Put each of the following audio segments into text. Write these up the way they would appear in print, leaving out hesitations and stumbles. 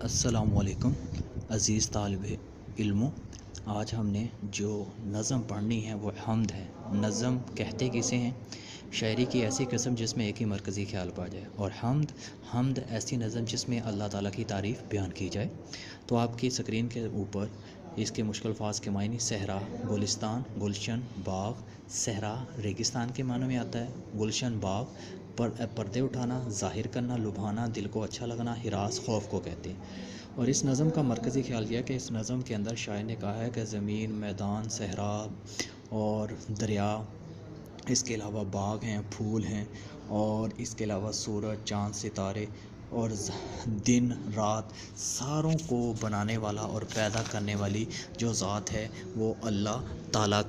अस्सलामुअलैकुम अज़ीज़ तालिब इल्मों। आज हमने जो नज़म पढ़नी है वो हम्द है। नज़म कहते किसे हैं? शायरी की ऐसी किस्म जिसमें एक ही मरकज़ी ख्याल पा जाए, और हम्द ऐसी नज़म जिसमें अल्लाह ताला की तारीफ़ बयान की जाए। तो आपकी स्क्रीन के ऊपर इसके मुश्किल अल्फाज के मायने सहरा, गुलिस्तान, गुलशन, बाग। सहरा रेगिस्तान के मानों में आता है। गुलशन बाग, पर्दे उठाना, ज़ाहिर करना, लुभाना, दिल को अच्छा लगना, हिरास खौफ को कहते हैं। और इस नज़म का मरकज़ी ख्याल यह कि इस नज़म के अंदर शायर ने कहा है कि ज़मीन, मैदान, सहरा और दरिया, इसके अलावा बाग हैं, फूल हैं, और इसके अलावा सूरज, चाँद, सितारे और दिन रात, सारों को बनाने वाला और पैदा करने वाली जो ज़ात है वो अल्लाह ताला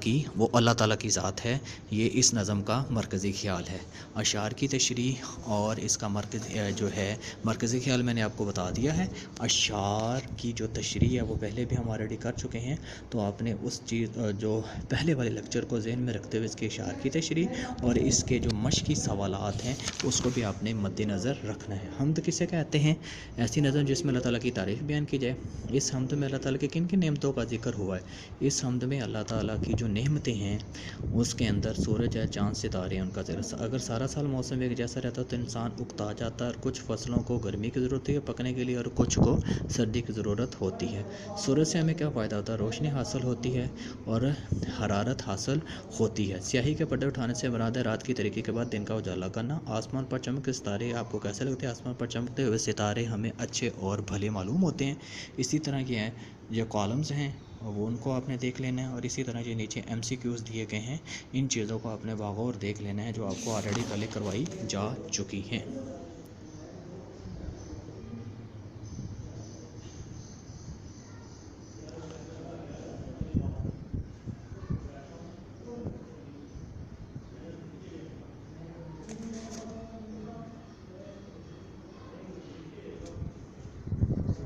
की ज़ात है। ये इस नज़म का मरकज़ी ख्याल है। अशार की तशरीह और इसका जो है मरकज़ी ख्याल मैंने आपको बता दिया है। अशार की जो तशरीह है वो पहले भी हम ऑलरेडी कर चुके हैं, तो आपने उस चीज़ जो पहले वाले लेक्चर को ज़हन में रखते हुए इसके अशार की तशरीह और इसके जो मश्की सवालात हैं उसको भी आपने मद्देनज़र रखना है। हम्द किसे कहते हैं? ऐसी नज़म जिसमें अल्लाह ताला की तारीफ़ बयान की जाए। इस हम्द में अल्लाह ताला की किन किन नेमतों का जिक्र हुआ है? इस हम्द में अल्लाह ताला की जो नेमतें हैं उसके अंदर सूरज है, चाँद, सितारे हैं, उनका ज़िक्र। अगर सारा साल मौसम एक जैसा रहता तो इंसान उकता जाता, और कुछ फसलों को गर्मी की ज़रूरत होती है पकने के लिए और कुछ को सर्दी की ज़रूरत होती है। सूरज से हमें क्या फ़ायदा होता है? रोशनी हासिल होती है और हरारत हासिल होती है। स्याही के पर्दे उठाने से मुराद है रात की तरीके के बाद दिन का उजाला करना। आसमान पर चमकते सितारे आपको कैसे लगते हैं? आसमान पर चमकते हुए सितारे हमें अच्छे और भले मालूम होते हैं। इसी तरह के हैं जो कॉलम्स हैं वो उनको आपने देख लेना है, और इसी तरह जो नीचे MCQs दिए गए हैं इन चीज़ों को आपने बागौर देख लेना है जो आपको ऑलरेडी पहले करवाई जा चुकी हैं।